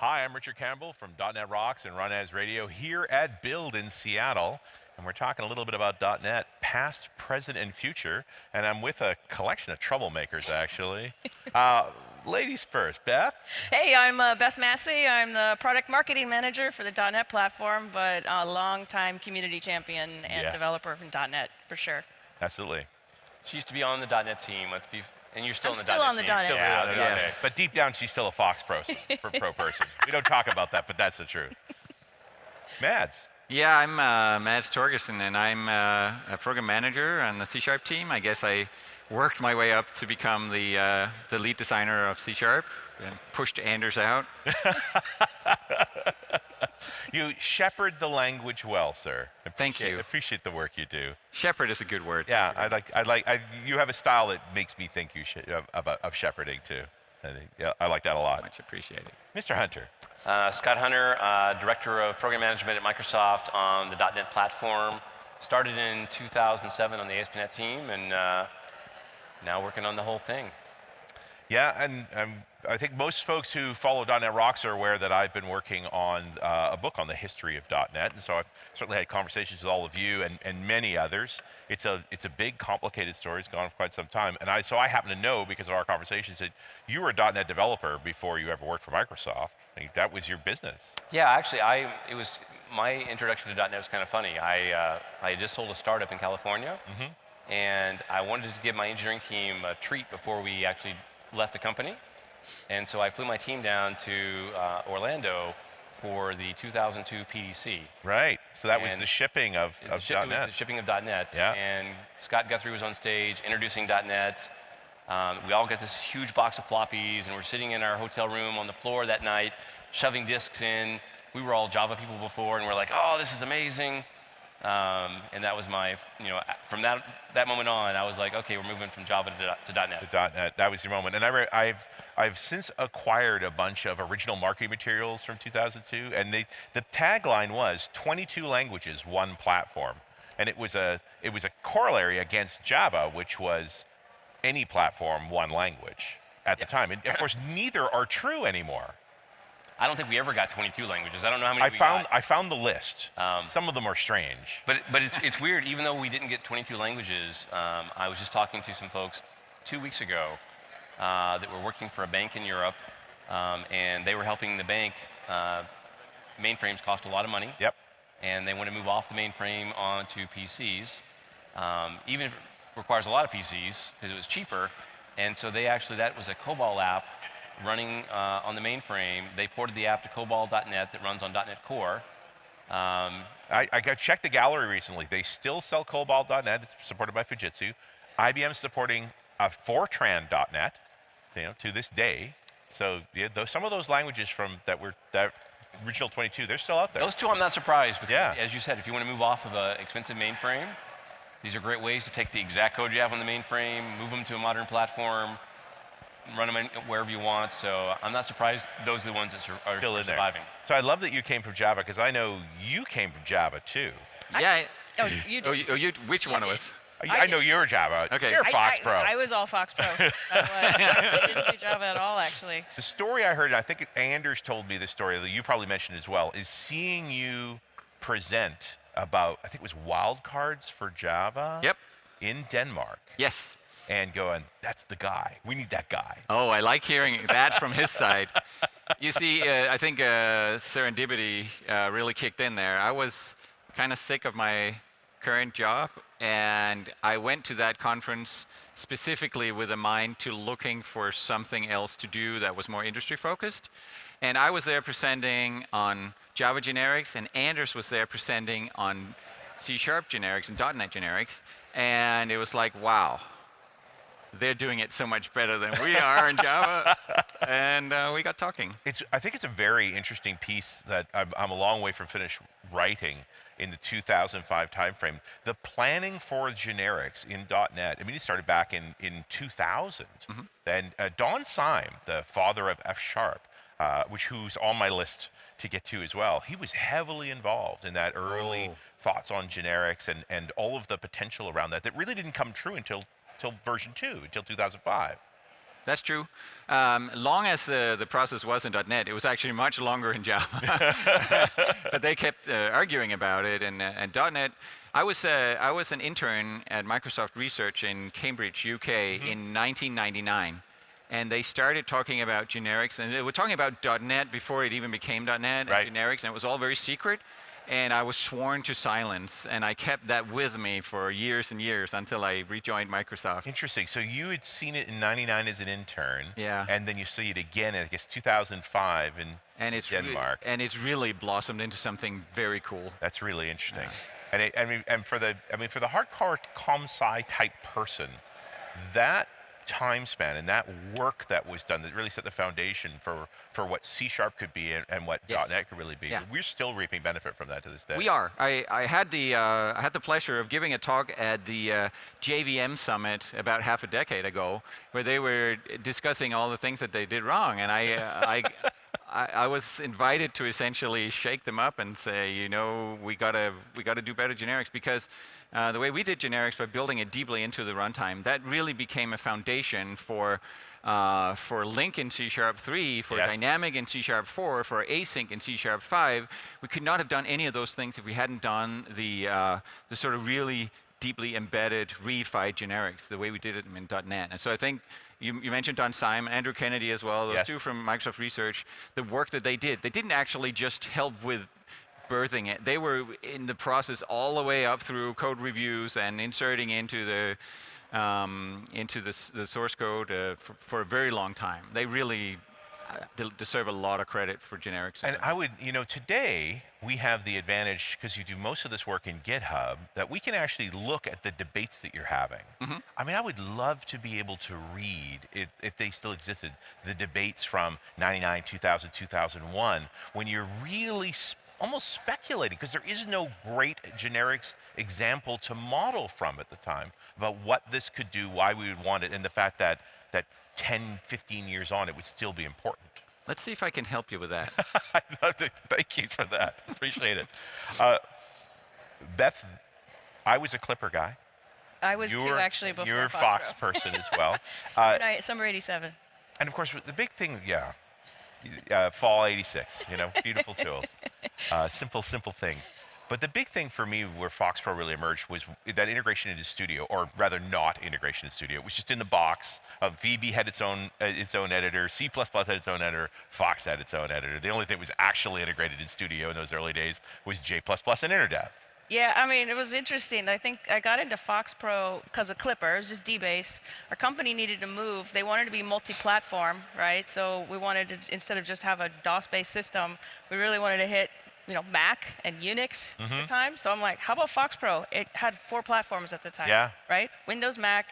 Hi, I'm Richard Campbell from .NET Rocks and Run As Radio here at Build in Seattle. And we're talking a little bit about .NET, past, present, and future. And I'm with a collection of troublemakers, actually. Ladies first, Beth? Hey, I'm Beth Massi. I'm the product marketing manager for the .NET platform, but a longtime community champion and Yes. developer from .NET, for sure. Absolutely. She used to be on the .NET team. And you're still I'm on the still .NET on the team. .NET Still team. Yeah, on the okay. .NET. But deep down, she's still a Fox pro person. We don't talk about that, but that's the truth. Mads? Yeah, I'm Mads Torgersen, and I'm a program manager on the C# team. I guess I worked my way up to become the lead designer of C# and pushed Anders out. You shepherd the language well, sir. Thank you. Appreciate the work you do. Shepherd is a good word. Yeah, you have a style that makes me think you should of shepherding too. I like that a lot. Much appreciated. Mr. Hunter. Scott Hunter, Director of Program Management at Microsoft on the .NET platform. Started in 2007 on the ASP.NET team, and now working on the whole thing. Yeah, and I think most folks who follow .NET Rocks are aware that I've been working on a book on the history of .NET, and so I've certainly had conversations with all of you and many others. It's a big, complicated story. It's gone on for quite some time, and so I happen to know because of our conversations that you were a .NET developer before you ever worked for Microsoft. I mean, that was your business. Yeah, actually, my introduction to .NET was kind of funny. I had just sold a startup in California, and I wanted to give my engineering team a treat before we actually left the company. And so I flew my team down to Orlando for the 2002 PDC. Right. So that was the shipping of It was .NET. the shipping of .NET. Yeah. And Scott Guthrie was on stage introducing .NET. We all got this huge box of floppies, and we're sitting in our hotel room on the floor that night, shoving disks in. We were all Java people before, and we're like, oh, this is amazing. And that was from that moment on, I was like, okay, we're moving from Java to .NET. To .NET, that was your moment. And I've since acquired a bunch of original marketing materials from 2002, and the tagline was 22 languages, one platform. And it was a corollary against Java, which was any platform, one language at the time. And of course, neither are true anymore. I don't think we ever got 22 languages. I don't know how many we got. I found the list. Some of them are strange. But it's weird, even though we didn't get 22 languages, I was just talking to some folks 2 weeks ago that were working for a bank in Europe, and they were helping the bank. Mainframes cost a lot of money. Yep. And they want to move off the mainframe onto PCs, even if it requires a lot of PCs, because it was cheaper. And so that was a COBOL app running on the mainframe. They ported the app to COBOL.NET that runs on .NET Core. I got checked the gallery recently. They still sell COBOL.NET. It's supported by Fujitsu. IBM's supporting Fortran.NET, to this day. So some of those languages that original 22, they're still out there. Those two, I'm not surprised, because Yeah. as you said, if you want to move off of an expensive mainframe, these are great ways to take the exact code you have on the mainframe, move them to a modern platform, run them wherever you want. So I'm not surprised those are the ones that are Still in there. surviving. So I love that you came from Java, because I know you came from Java too. Yeah. You did. Which one of us? I know you're Java. Okay. You're Fox Pro. I was all Fox Pro. I didn't do Java at all, actually. The story I heard, and I think Anders told me this story that you probably mentioned as well, is seeing you present about, I think it was wildcards for Java. Yep. In Denmark. Yes. And going, that's the guy. We need that guy. Oh, I like hearing that from his side. You see, I think serendipity really kicked in there. I was kind of sick of my current job, and I went to that conference specifically with a mind to looking for something else to do that was more industry focused. And I was there presenting on Java generics, and Anders was there presenting on C# generics and .NET generics. And it was like, wow, they're doing it so much better than we are in Java. And we got talking. I think it's a very interesting piece that I'm a long way from finished writing in the 2005 timeframe. The planning for generics in .NET, I mean, it started back in 2000. And Don Syme, the father of F#, who's on my list to get to as well, he was heavily involved in that early thoughts on generics and all of the potential around that really didn't come true until version 2, until 2005. That's true. Long as the process was in .NET, it was actually much longer in Java. But they kept arguing about it, and .NET. I was an intern at Microsoft Research in Cambridge, UK, in 1999. And they started talking about generics, and they were talking about .NET before it even became .NET, Right. and generics, and it was all very secret. And I was sworn to silence, and I kept that with me for years and years until I rejoined Microsoft. Interesting. So you had seen it in '99 as an intern, Yeah. and then you see it again in, I guess, 2005 in And it's Denmark. and it's really blossomed into something very cool. That's really interesting. And for the hardcore ComSci type person, that time span and that work that was done that really set the foundation for what C# could be and what Yes. .NET could really be. Yeah. We're still reaping benefit from that to this day. We are. I had the pleasure of giving a talk at the JVM Summit about half a decade ago, where they were discussing all the things that they did wrong, and I was invited to essentially shake them up and say, you know, we gotta do better generics, because the way we did generics by building it deeply into the runtime, that really became a foundation for Link in C#3, for Yes. Dynamic in C#4, for Async in C#5. We could not have done any of those things if we hadn't done the sort of really deeply embedded, reified generics, the way we did it in .NET. And so I think you mentioned Don Simon, Andrew Kennedy as well, those Yes. two from Microsoft Research, the work that they didn't actually just help with birthing it. They were in the process all the way up through code reviews and inserting into the source code for a very long time. They really deserve a lot of credit for generics. And I would, today we have the advantage, because you do most of this work in GitHub, that we can actually look at the debates that you're having. I mean, I would love to be able to read, if they still existed, the debates from 99, 2000, 2001, when you're really almost speculating, because there is no great generics example to model from at the time about what this could do, why we would want it, and the fact that 10, 15 years on, it would still be important. Let's see if I can help you with that. I'd love to. Thank you for that. Appreciate it. Beth, I was a Clipper guy. I was too, actually, before You're a Fox Fox person as well. Summer '87. And of course, the big thing, fall '86, beautiful tools. Simple things. But the big thing for me where Fox Pro really emerged was that integration into Studio, or rather not integration into Studio. It was just in the box. VB had its own editor, C++ had its own editor, Fox had its own editor. The only thing that was actually integrated in Studio in those early days was J++ and InterDev. Yeah, I mean, it was interesting. I think I got into Fox Pro because of Clipper. It was just DBase. Our company needed to move. They wanted to be multi-platform, right? So we wanted to, instead of just have a DOS-based system, we really wanted to hit Mac and Unix at the time. So I'm like, how about Fox Pro? It had 4 platforms at the time, Yeah. right? Windows, Mac,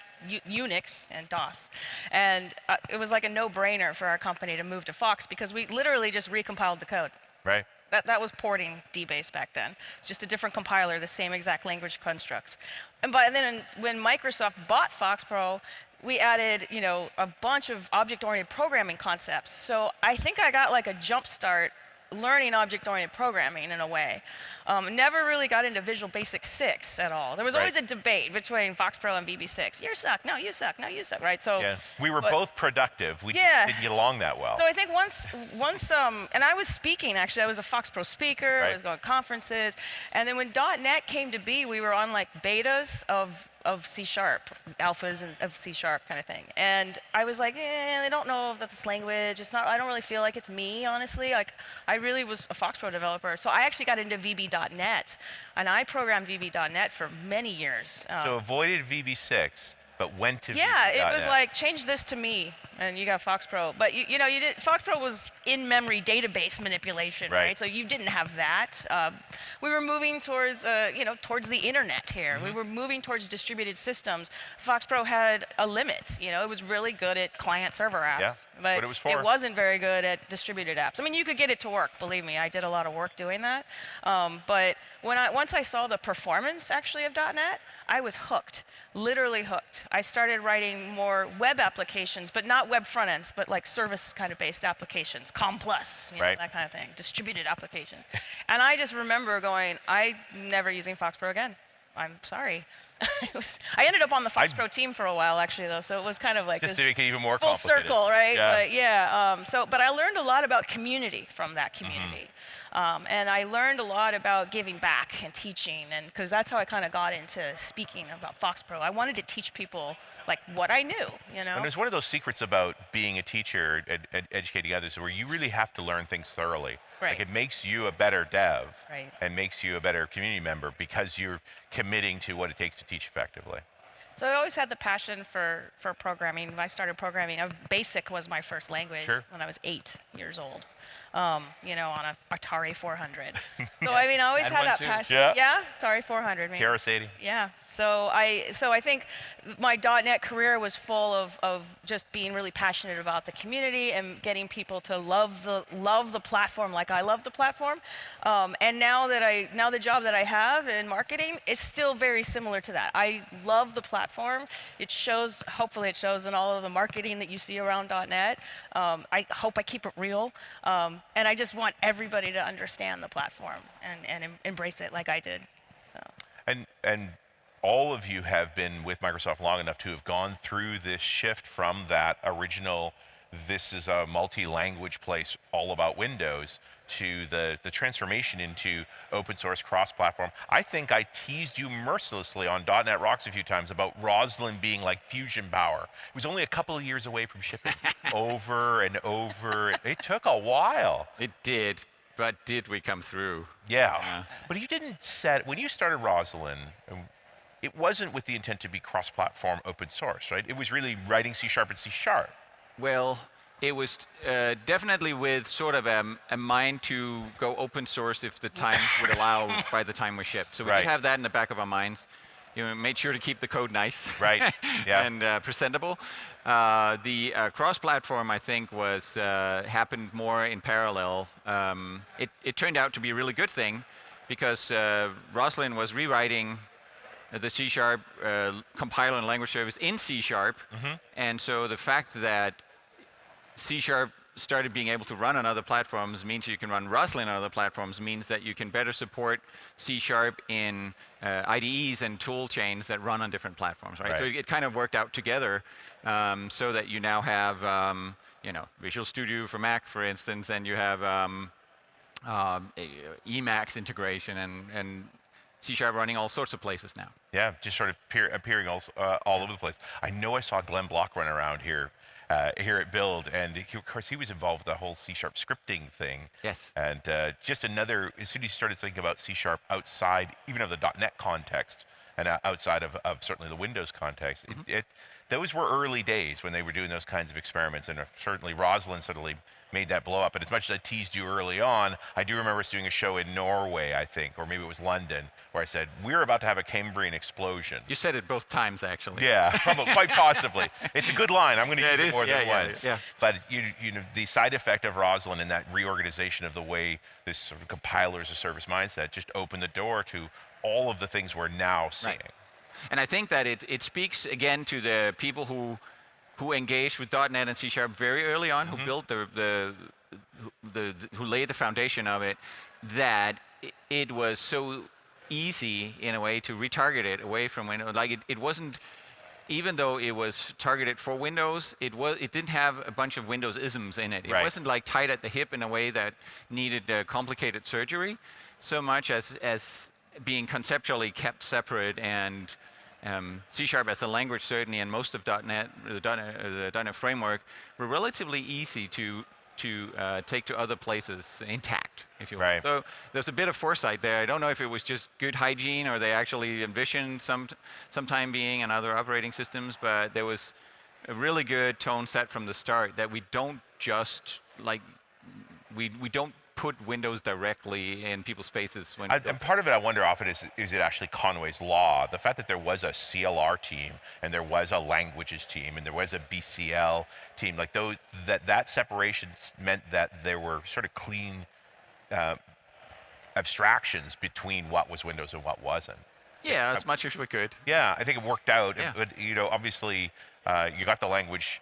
Unix, and DOS. And it was like a no-brainer for our company to move to Fox, because we literally just recompiled the code. Right. That was porting DBase back then. It's just a different compiler, the same exact language constructs. And then when Microsoft bought Fox Pro, we added, a bunch of object-oriented programming concepts. So I think I got like a jump start learning object-oriented programming in a way. Never really got into Visual Basic 6 at all. There was always a debate between Fox Pro and VB6. You suck, no, you suck, no, you suck, right? So yeah, we were both productive. We didn't get along that well. So I think once, and I was speaking, actually. I was a Fox Pro speaker. I was going to conferences. And then when .NET came to be, we were on like betas of C#, alphas of C# kind of thing. And I was like, I don't know if that's this language. It's not, I don't really feel like it's me, honestly. Like, I really was a Fox Pro developer. So I actually got into VB.NET, and I programmed VB.NET for many years. So avoided VB6, but went to Yeah, VB.NET. it was like, change this to me, and you got Fox Pro. But you did, Fox Pro was in-memory database manipulation, right? So you didn't have that. We were moving towards, towards the internet here. We were moving towards distributed systems. Fox Pro had a limit. It was really good at client-server apps, but what it was for. It wasn't very good at distributed apps. I mean, you could get it to work. Believe me, I did a lot of work doing that. But once I saw the performance actually of .NET, I was hooked, literally hooked. I started writing more web applications, but not web front ends, but like service kind of based applications, COM+, that kind of thing, distributed applications. And I just remember going, I'm never using Fox Pro again. I'm sorry. I ended up on the Fox Pro team for a while, actually, though, so it was kind of like Just this to make it even more full complicated. circle, right? Yeah. But yeah, but I learned a lot about community from that community. And I learned a lot about giving back and teaching, and because that's how I kind of got into speaking about Fox Pro. I wanted to teach people like what I knew, you know? And there's one of those secrets about being a teacher and educating others where you really have to learn things thoroughly. Right. Like it makes you a better dev Right. and makes you a better community member because you're committing to what it takes to teach effectively. So I always had the passion for programming. When I started programming, BASIC was my first language Sure. when I was 8 years old. You know, on a Atari 400. So I mean, I always Had had one that too. passion. Yeah. Atari 400. Man. KRS-80. Yeah. So I think my .NET career was full of just being really passionate about the community and getting people to love the platform like I love the platform. And now the job that I have in marketing is still very similar to that. I love the platform. It shows. Hopefully, it shows in all of the marketing that you see around .NET. I hope I keep it real. And I just want everybody to understand the platform and embrace it like I did. So. And all of you have been with Microsoft long enough to have gone through this shift from that original, this is a multi-language place all about Windows, to the transformation into open source cross-platform. I think I teased you mercilessly on .NET Rocks a few times about Roslyn being like fusion power. It was only a couple of years away from shipping over and over. It took a while. It did, but did we come through? Yeah. Yeah. But you didn't set, when you started Roslyn, it wasn't with the intent to be cross-platform open source, right? It was really writing C# and C#. Well, it was definitely with sort of a mind to go open source if the time would allow by the time we shipped. So we Right. did have that in the back of our minds. You know, made sure to keep the code nice, Right, yeah. and presentable. The cross-platform, I think, was happened more in parallel. It turned out to be a really good thing because Roslyn was rewriting the C# compiler and language service in C#, and so the fact that C# started being able to run on other platforms means you can run Roslyn on other platforms, means that you can better support C# in IDEs and tool chains that run on different platforms, right? So Right. it kind of worked out together so that you now have, you know, Visual Studio for Mac, for instance, and you have Emacs integration and C# running all sorts of places now. Yeah, just sort of appearing all over the place. I know I saw Glenn Block run around here at Build, and of course he was involved with the whole C# scripting thing. Yes. And just another, as soon as you started thinking about C# outside even of the .NET context and outside of certainly the Windows context, those were early days when they were doing those kinds of experiments, and certainly Roslyn suddenly made that blow up. And as much as I teased you early on, I do remember us doing a show in Norway, I think, or maybe it was London, where I said, we're about to have a Cambrian explosion. You said it both times, actually. Yeah, probably, quite possibly. It's a good line. I'm going to use it more than once. Yeah. But you know, the side effect of Roslyn and that reorganization of the way this sort of compiler as a service mindset just opened the door to all of the things we're now seeing. Right. And I think that it speaks again to the people who engaged with .NET and C# very early on, who built who laid the foundation of it, that it was so easy in a way to retarget it away from Windows. Like it wasn't, even though it was targeted for Windows, it didn't have a bunch of Windows isms in it. It Right. wasn't like tied at the hip in a way that needed complicated surgery, so much as being conceptually kept separate, and C# as a language certainly, and most of .NET, the .NET framework, were relatively easy to take to other places intact, if you will. Right. So there's a bit of foresight there. I don't know if it was just good hygiene or they actually envisioned some time being in other operating systems, but there was a really good tone set from the start that we don't just like, we don't put Windows directly in people's faces when And part of it, I wonder often, is it actually Conway's Law? The fact that there was a CLR team, and there was a languages team, and there was a BCL team, like those, that separation meant that there were sort of clean abstractions between what was Windows and what wasn't. yeah, as much as we could. Yeah, I think it worked out. Yeah. But you know, obviously, you got the language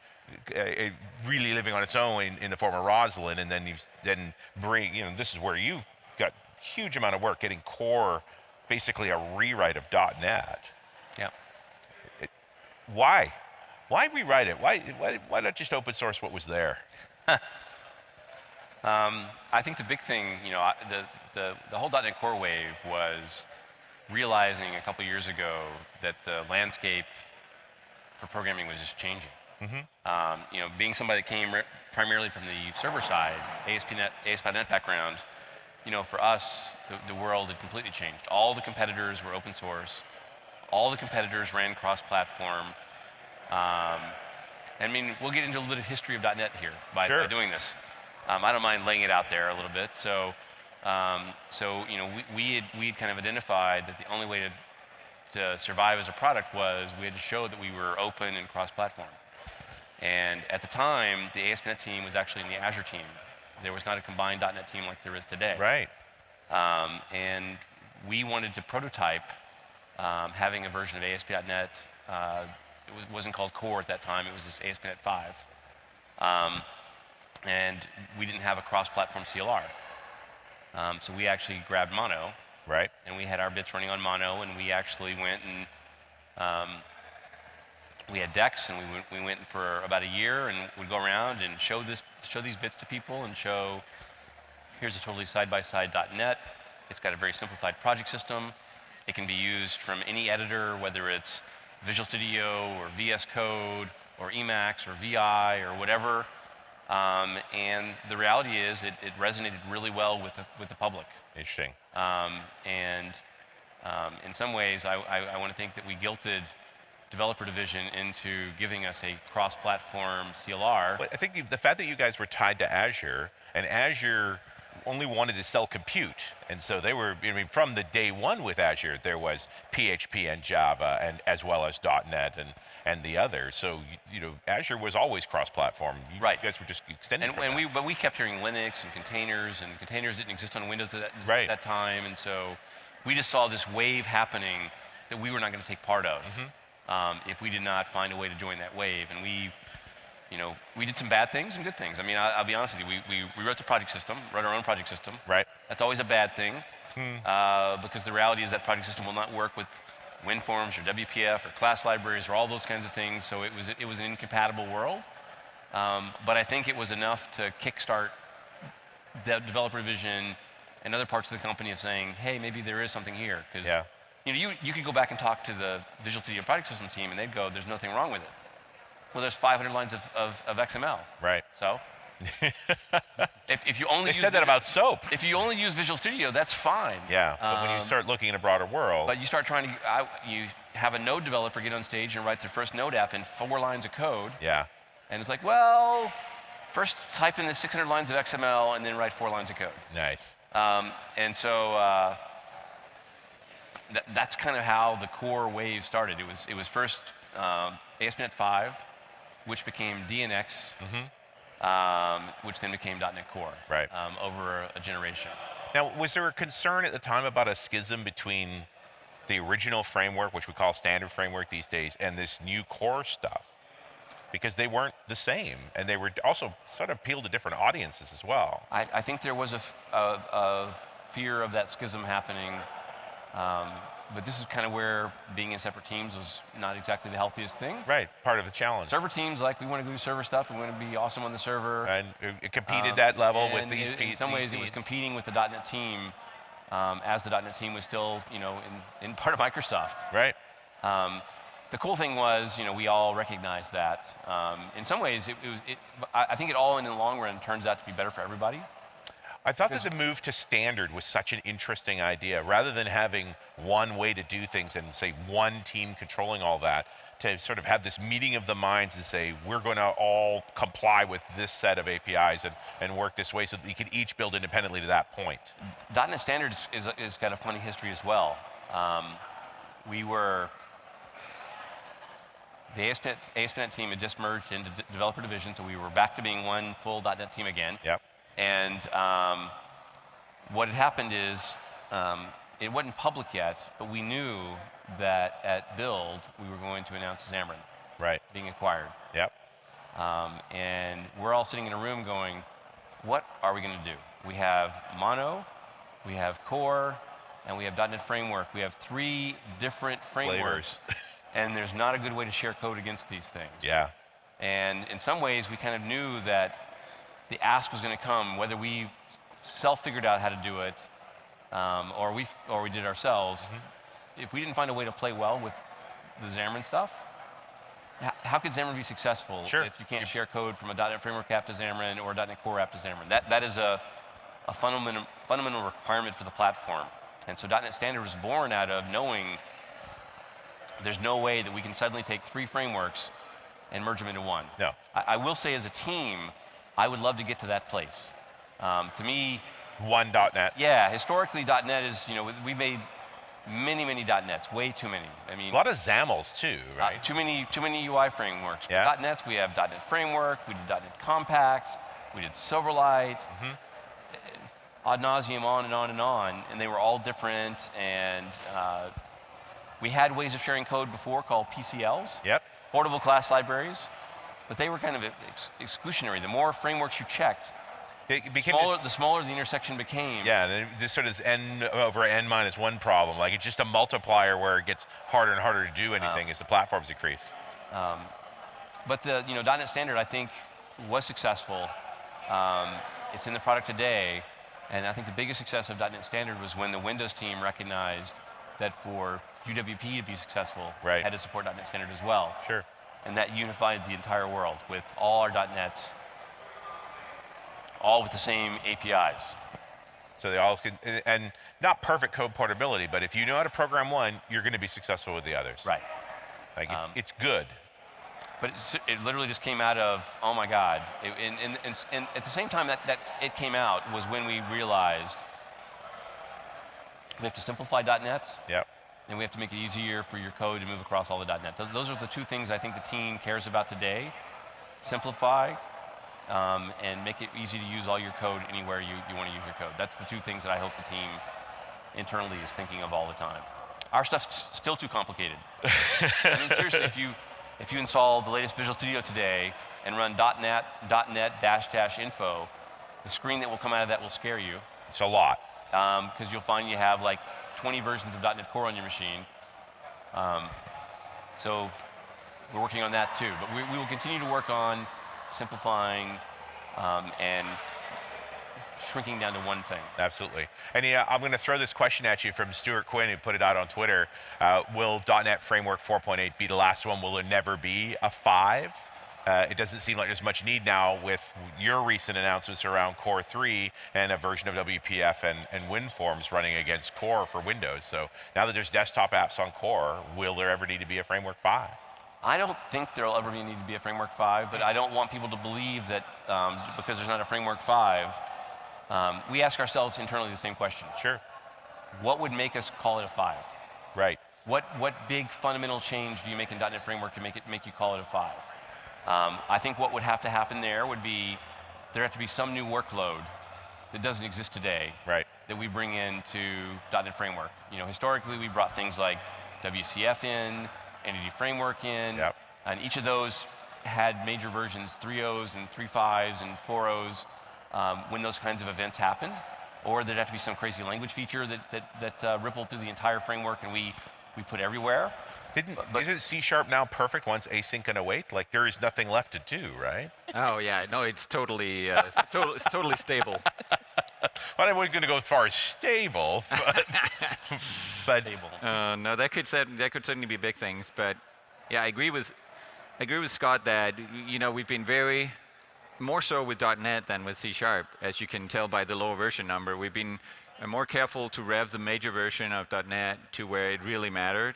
really living on its own in the form of Roslyn, and then you know, this is where you got huge amount of work getting core, basically a rewrite of .NET. Yeah. Why? Why rewrite it? Why not just open source what was there? I think the big thing, the whole .NET Core wave was realizing a couple years ago that the landscape for programming was just changing. Being somebody that came primarily from the server side, ASP.NET background, for us, the world had completely changed. All the competitors were open source. All the competitors ran cross-platform. We'll get into a little bit of history of .NET here by doing this. I don't mind laying it out there a little bit. So we had kind of identified that the only way to survive as a product was we had to show that we were open and cross-platform. And at the time, the ASP.NET team was actually in the Azure team. There was not a combined .NET team like there is today. Right. And we wanted to prototype having a version of ASP.NET. It wasn't called Core at that time. It was just ASP.NET 5. And we didn't have a cross-platform CLR. So we actually grabbed Mono. Right. And we had our bits running on Mono, and we actually went and we had decks, and we went for about a year, and we'd go around and show these bits to people, and show here's a totally side-by-side .NET. It's got a very simplified project system. It can be used from any editor, whether it's Visual Studio or VS Code or Emacs or VI or whatever. And the reality is, it resonated really well with the public. Interesting. In some ways, I want to think that we guilted developer division into giving us a cross-platform CLR. Well, I think the fact that you guys were tied to Azure, and Azure only wanted to sell compute, and so they were, from the day one with Azure, there was PHP and Java, and as well as .NET and the others. So Azure was always cross-platform. You guys were just extending. But we kept hearing Linux and containers didn't exist on Windows at that time, and so we just saw this wave happening that we were not going to take part of if we did not find a way to join that wave. And we did some bad things and good things. I'll be honest with you. We wrote the project system, wrote our own project system. Right. That's always a bad thing because the reality is that project system will not work with WinForms or WPF or class libraries or all those kinds of things. So it was an incompatible world. But I think it was enough to kickstart the developer division and other parts of the company of saying, hey, maybe there is something here. Because you could go back and talk to the Visual Studio project system team, and they'd go, there's nothing wrong with it. Well, there's 500 lines of XML. Right. So if you only they said that about SOAP. If you only use Visual Studio, that's fine. Yeah, but when you start looking at a broader world. But you start trying to, you have a Node developer get on stage and write their first Node app in 4 lines of code. Yeah. And it's like, well, first type in the 600 lines of XML and then write 4 lines of code. Nice. And so that's kind of how the core wave started. It was first ASP.NET 5, which became DNX, which then became .NET Core over a generation. Now, was there a concern at the time about a schism between the original framework, which we call standard framework these days, and this new core stuff? Because they weren't the same, and they were also sort of appealed to different audiences as well. I think there was a fear of that schism happening, but this is kind of where being in separate teams was not exactly the healthiest thing. Right, part of the challenge. Server teams, we want to do server stuff, we want to be awesome on the server. And it competed that level with these in some ways, it was competing with the .NET team, as the .NET team was still, in part of Microsoft. Right. The cool thing was, we all recognized that. In some ways, I think it all in the long run turns out to be better for everybody. I thought that the move to standard was such an interesting idea. Rather than having one way to do things and say one team controlling all that, to sort of have this meeting of the minds and say, we're going to all comply with this set of APIs and work this way so that you can each build independently to that point. .NET Standard is got a funny history as well. The ASP.NET team had just merged into developer division, so we were back to being one full .NET team again. Yep. And what had happened is, it wasn't public yet, but we knew that at Build, we were going to announce Xamarin being acquired. Yep. And we're all sitting in a room going, what are we going to do? We have Mono, we have Core, and we have .NET Framework. We have 3 different frameworks and there's not a good way to share code against these things. Yeah. And in some ways, we kind of knew that the ask was going to come, whether we self-figured out how to do it, or we did ourselves. If we didn't find a way to play well with the Xamarin stuff, how could Xamarin be successful if you can't share code from a .NET Framework app to Xamarin or a .NET Core app to Xamarin? That is a fundamental requirement for the platform. And so .NET Standard was born out of knowing there's no way that we can suddenly take 3 frameworks and merge them into one. No. I will say as a team, I would love to get to that place. To me, One .NET. yeah, historically .NET is, we made many .NETs, way too many. I mean, A lot of XAMLs too, right? too many UI frameworks. Yeah. .NETs, we have .NET Framework, we did .NET Compact, we did Silverlight, ad nauseum, on and on and on, and they were all different. And we had ways of sharing code before called PCLs, Yep. portable class libraries, but they were kind of exclusionary. The more frameworks you checked, It became the smaller the intersection became. Yeah, and then this sort of n over n minus 1 problem. Like it's just a multiplier where it gets harder and harder to do anything as the platforms increase. But the .NET Standard, I think, was successful. It's in the product today, and I think the biggest success of .NET Standard was when the Windows team recognized that for UWP to be successful, Right. had to support .NET Standard as well. Sure. And that unified the entire world with all our .NETs, all with the same APIs. So they all can, and not perfect code portability, but if you know how to program one, you're going to be successful with the others. Right. Like it's good. But it literally just came out of, oh my God. And at the same time that it came out was when we realized we have to simplify .NET, Yep. and we have to make it easier for your code to move across all the .NET. Those are the 2 things I think the team cares about today. Simplify, and make it easy to use all your code anywhere you want to use your code. That's the 2 things that I hope the team internally is thinking of all the time. Our stuff's still too complicated. I mean, seriously, if you install the latest Visual Studio today and run .NET --info, the screen that will come out of that will scare you. It's a lot. Because you'll find you have like 20 versions of .NET Core on your machine. So we're working on that too. But we will continue to work on simplifying and shrinking down to one thing. Absolutely. And yeah, I'm going to throw this question at you from Stuart Quinn, who put it out on Twitter. Will .NET Framework 4.8 be the last one? Will there never be a 5? It doesn't seem like there's much need now with your recent announcements around Core 3 and a version of WPF and WinForms running against Core for Windows. So now that there's desktop apps on Core, will there ever need to be a Framework 5? I don't think there'll ever need to be a Framework 5, but I don't want people to believe that because there's not a Framework 5, we ask ourselves internally the same question. Sure. What would make us call it a 5? Right. What big fundamental change do you make in .NET Framework to make you call it a 5? I think what would have to happen there would be there have to be some new workload that doesn't exist today, Right. that we bring into .NET Framework. Historically we brought things like WCF in, Entity Framework in, Yep. and each of those had major versions, 3.0s and 3.5s and 4.0s when those kinds of events happened, or there'd have to be some crazy language feature that rippled through the entire framework and we put everywhere. Isn't C# now perfect once async and await? Like there is nothing left to do, right? Oh yeah, no, it's totally it's totally stable. Well, I wasn't going to go as far as stable, but Stable. No, that could certainly be big things, but yeah, I agree with Scott that we've been very more so with .NET than with C#, as you can tell by the lower version number. We've been more careful to rev the major version of .NET to where it really mattered,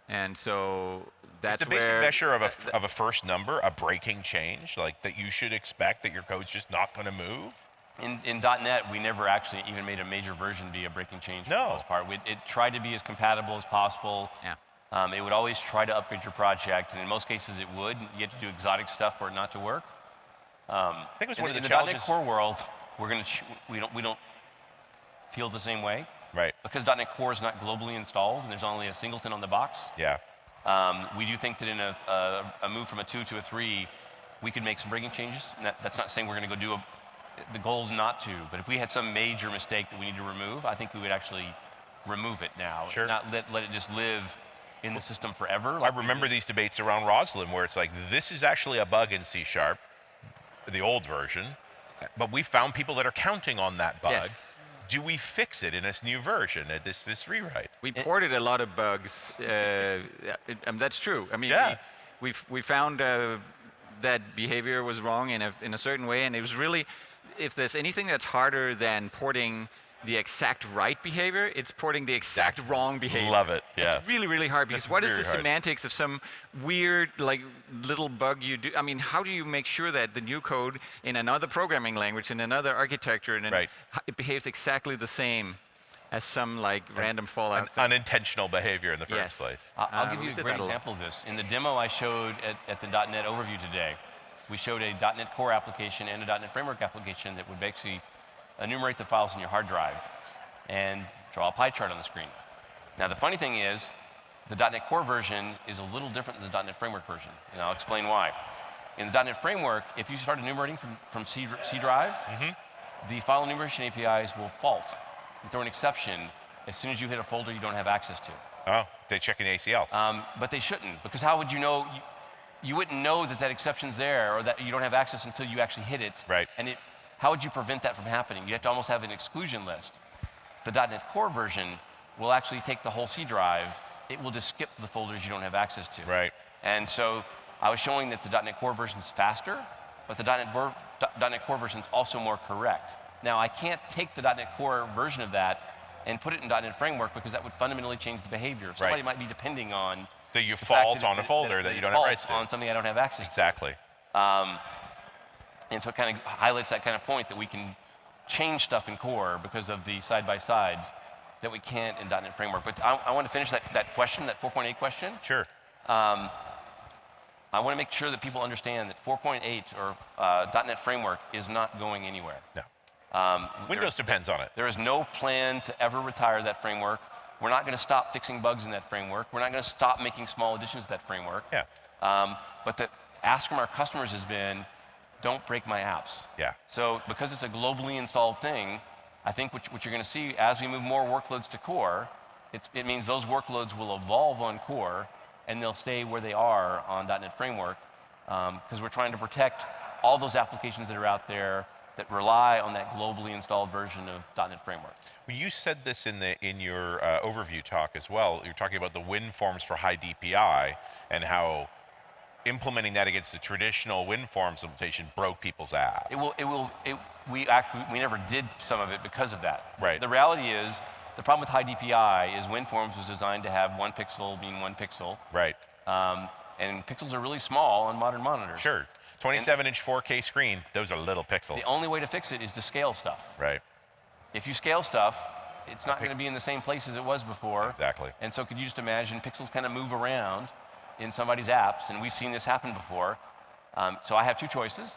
and so that's it's the basic where measure of a first number, a breaking change, like that you should expect that your code's just not going to move. In .NET, we never actually even made a major version be a breaking change for the most part. It tried to be as compatible as possible. Yeah. It would always try to upgrade your project, and in most cases it would. You had to do exotic stuff for it not to work. I think it was one of the in the challenges. .NET Core world, we don't feel the same way. Right. Because .NET Core is not globally installed, and there's only a singleton on the box. Yeah. We do think that in a move from a 2 to a 3, we could make some breaking changes. And that's not saying we're going to go do the goal's not to, but if we had some major mistake that we need to remove, I think we would actually remove it now. Sure. Not let it just live in the system forever. I remember these debates around Roslyn where it's like, this is actually a bug in C#, the old version, but we found people that are counting on that bug. Yes. Do we fix it in this new version, this rewrite? We ported a lot of bugs. That's true. I mean, Yeah. we found that behavior was wrong in a certain way, and it was really, if there's anything that's harder than porting the exact right behavior, it's porting the exact wrong behavior. Love it. Yeah. It's really, really hard because what is very the hard. semantics of some weird, like, little bug you do? I mean, how do you make sure that the new code in another programming language, in another architecture, and Right. it behaves exactly the same as some like random fallout thing? Unintentional behavior in the first Yes. place. I'll give we you a did great that a lot. example of this. In the demo I showed at the .NET overview today, we showed a .NET Core application and a .NET Framework application that would basically enumerate the files in your hard drive and draw a pie chart on the screen. Now the funny thing is, the .NET Core version is a little different than the .NET Framework version, and I'll explain why. In the .NET Framework, if you start enumerating from C drive, the file enumeration APIs will fault and throw an exception as soon as you hit a folder you don't have access to. Oh, they checking the ACLs. But they shouldn't, because how would you know? You wouldn't know that that exception's there or that you don't have access until you actually hit it. Right. And how would you prevent that from happening? You have to almost have an exclusion list. The .NET Core version will actually take the whole C drive. It will just skip the folders you don't have access to. Right. And so I was showing that the .NET Core version is faster, but the .NET Core version is also more correct. Now, I can't take the .NET Core version of that and put it in .NET Framework because that would fundamentally change the behavior. Somebody might be depending on That you the fact fault on a folder that you don't have rights to. on something I don't have access to. Exactly. And so it kind of highlights that kind of point that we can change stuff in core because of the side-by-sides that we can't in .NET Framework. But I want to finish that question, that 4.8 question. Sure. I want to make sure that people understand that 4.8 or .NET Framework is not going anywhere. No. Windows depends on it. There is no plan to ever retire that framework. We're not going to stop fixing bugs in that framework. We're not going to stop making small additions to that framework. Yeah. But the ask from our customers has been, don't break my apps. Yeah. So because it's a globally installed thing, I think what you're going to see as we move more workloads to core, it means those workloads will evolve on core and they'll stay where they are on .NET Framework because we're trying to protect all those applications that are out there that rely on that globally installed version of .NET Framework. Well, you said this in your overview talk as well. You're talking about the WinForms for high DPI and how implementing that against the traditional WinForms implementation broke people's apps. We never did some of it because of that. Right. The reality is, the problem with high DPI is WinForms was designed to have 1 pixel being 1 pixel. Right. And pixels are really small on modern monitors. Sure. 27-inch 4K screen, those are little pixels. The only way to fix it is to scale stuff. Right. If you scale stuff, it's not going to be in the same place as it was before. Exactly. And so could you just imagine pixels kind of move around in somebody's apps, and we've seen this happen before. So I have 2 choices.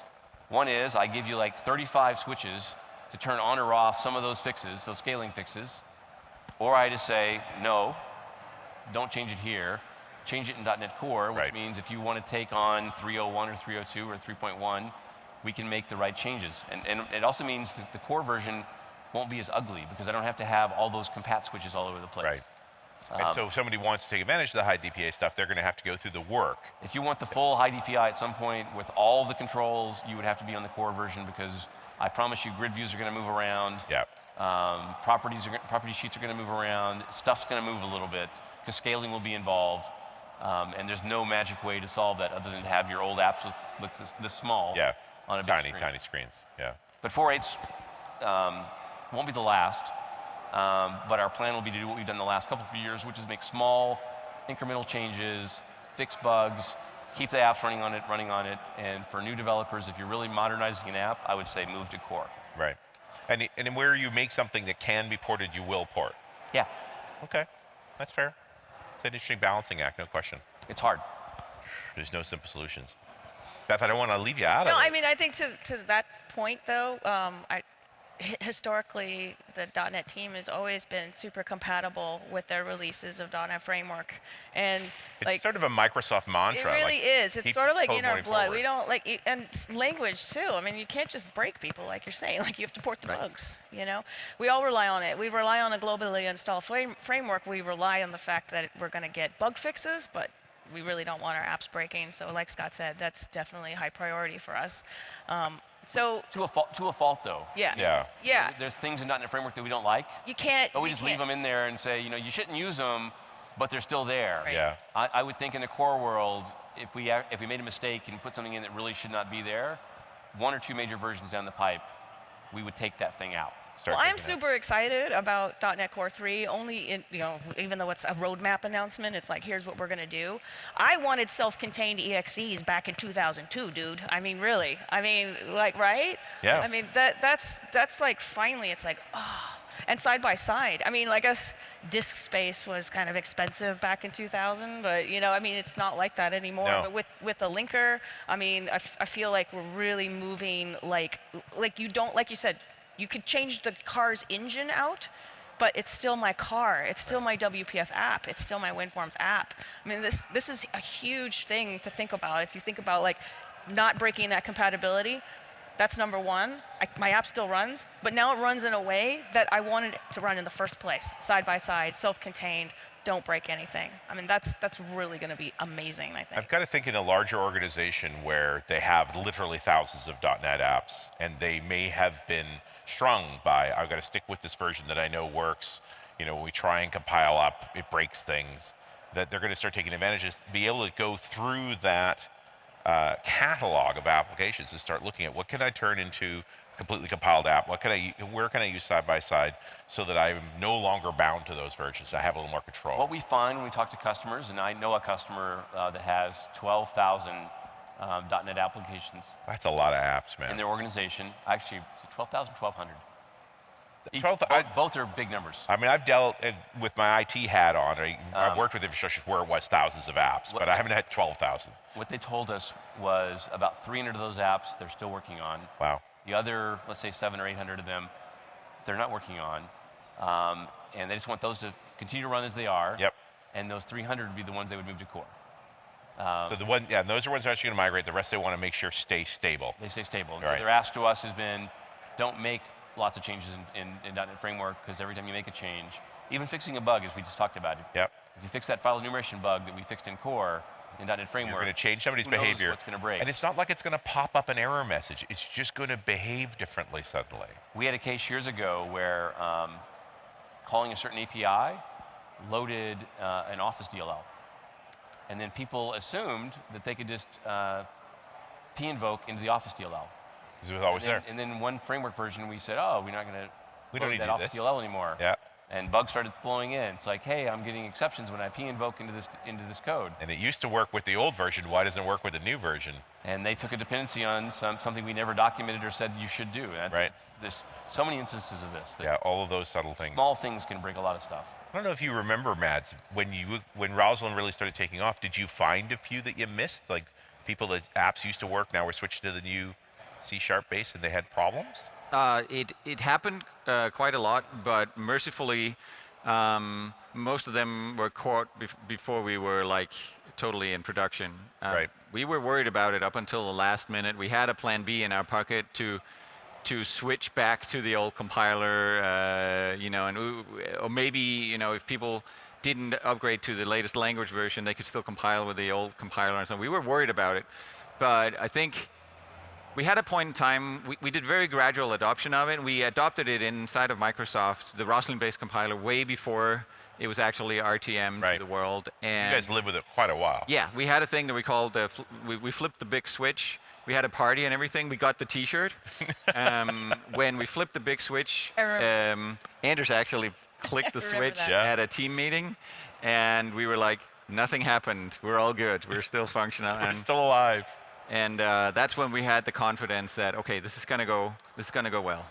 One is I give you like 35 switches to turn on or off some of those fixes, those scaling fixes. Or I just say, no, don't change it here. Change it in .NET Core, which means if you want to take on 301 or 302 or 3.1, we can make the right changes. And it also means that the core version won't be as ugly because I don't have to have all those compat switches all over the place. Right. And so if somebody wants to take advantage of the high DPI stuff, they're going to have to go through the work. If you want the full high DPI at some point with all the controls, you would have to be on the core version because I promise you grid views are going to move around. Yeah. Property sheets are going to move around. Stuff's going to move a little bit because scaling will be involved. And there's no magic way to solve that other than to have your old apps look this small on a big screen. Tiny screens. Yeah. But 4.8 won't be the last. But our plan will be to do what we've done the last couple of years, which is make small, incremental changes, fix bugs, keep the apps running on it. And for new developers, if you're really modernizing an app, I would say move to core. Right. And where you make something that can be ported, you will port. Yeah. Okay. That's fair. It's an interesting balancing act, no question. It's hard. There's no simple solutions. Beth, I don't want to leave you out of it. No, I mean, I think to that point, though, historically, the .NET team has always been super compatible with their releases of .NET Framework, and It's like sort of a Microsoft it mantra. really like, is. It's keep sort of like code in our moving blood. forward. We don't like, and language too. I mean, you can't just break people like you're saying. Like you have to port the Right. bugs. You know, we all rely on it. We rely on a globally installed framework. We rely on the fact that we're going to get bug fixes, but we really don't want our apps breaking. So, like Scott said, that's definitely a high priority for us. So To a fault, though. yeah, Yeah. yeah. There's things in .NET Framework that we don't like, You can't. but we you just leave can't- them in there and say, you shouldn't use them, but they're still there. Right. Yeah. I would think in the core world, if we made a mistake and put something in that really should not be there, 1 or 2 major versions down the pipe, we would take that thing out. Start Well, I'm taking it. super excited about .NET Core 3. Only in, even though it's a roadmap announcement, it's like here's what we're gonna do. I wanted self-contained EXEs back in 2002, dude. I mean, really. I mean, like, right? Yeah. I mean, that's like finally, it's like, oh. And side by side. I mean, I guess disk space was kind of expensive back in 2000, but I mean, it's not like that anymore. No. But with the linker, I mean, I feel like we're really moving like you don't, like you said. You could change the car's engine out, but it's still my car. It's still my WPF app. It's still my WinForms app. I mean, this is a huge thing to think about. If you think about like not breaking that compatibility, that's number one. My app still runs, but now it runs in a way that I wanted it to run in the first place, side by side, self-contained. Don't break anything. I mean, that's really going to be amazing, I think. I've got to think in a larger organization where they have literally thousands of .NET apps, and they may have been strung by, I've got to stick with this version that I know works. When we try and compile up, it breaks things. That they're going to start taking advantages, be able to go through that catalog of applications and start looking at what can I turn into a completely compiled app? Where can I use side by side so that I'm no longer bound to those versions? I have a little more control. What we find when we talk to customers, and I know a customer that has 12,000 .NET applications That's a lot of apps, man. in their organization. Actually, is it 12,000, 1,200? 12,000 Both are big numbers. I mean, I've dealt with my IT hat on. I've Um, worked with infrastructures where it was thousands of apps, but I haven't had 12,000. What they told us was about 300 of those apps they're still working on. Wow. The other, let's say 700 or 800 of them, they're not working on. And they just want those to continue to run as they are. Yep. And those 300 would be the ones they would move to core. So those are ones that are actually going to migrate. The rest they want to make sure stay stable. They stay stable. And Right. so their ask to us has been, don't make lots of changes in .NET Framework, because every time you make a change, even fixing a bug, as we just talked about, Yep. if you fix that file enumeration bug that we fixed in core in .NET Framework, You're going to change somebody's who knows behavior. what's going to break. And it's not like it's going to pop up an error message. It's just going to behave differently suddenly. We had a case years ago where calling a certain API loaded an Office DLL. And then people assumed that they could just p-invoke into the Office DLL. Because it was always there. And then one framework version, we said, oh, we're not going We to don't need that to do Office this. DLL anymore. Yeah. And bugs started flowing in. It's like, hey, I'm getting exceptions when I p-invoke into this code. And it used to work with the old version. Why doesn't it work with the new version? And they took a dependency on something we never documented or said you should do. Right. There's so many instances of this. That Yeah, all of those subtle things. Small things can break a lot of stuff. I don't know if you remember, Mads, when Rosalind really started taking off, did you find a few that you missed? Like people that apps used to work, now we're switching to the new C# base and they had problems? It happened quite a lot, but mercifully, most of them were caught before we were like totally in production. Right. We were worried about it up until the last minute. We had a plan B in our pocket to switch back to the old compiler, or maybe if people didn't upgrade to the latest language version, they could still compile with the old compiler and so on. We were worried about it, but I think we had a point in time, we did very gradual adoption of it. We adopted it inside of Microsoft, the Rosalind-based compiler, way before it was actually RTM Right. to the world. And You guys lived with it quite a while. yeah, we had a thing that we called, we flipped the big switch. We had a party and everything. We got the T-shirt. When we flipped the big switch, I remember. Anders actually clicked the I remember switch that. Yeah. at a team meeting, and we were like, nothing happened. We're all good. We're still functional. We're still alive. And that's when we had the confidence that, okay, this is gonna go well.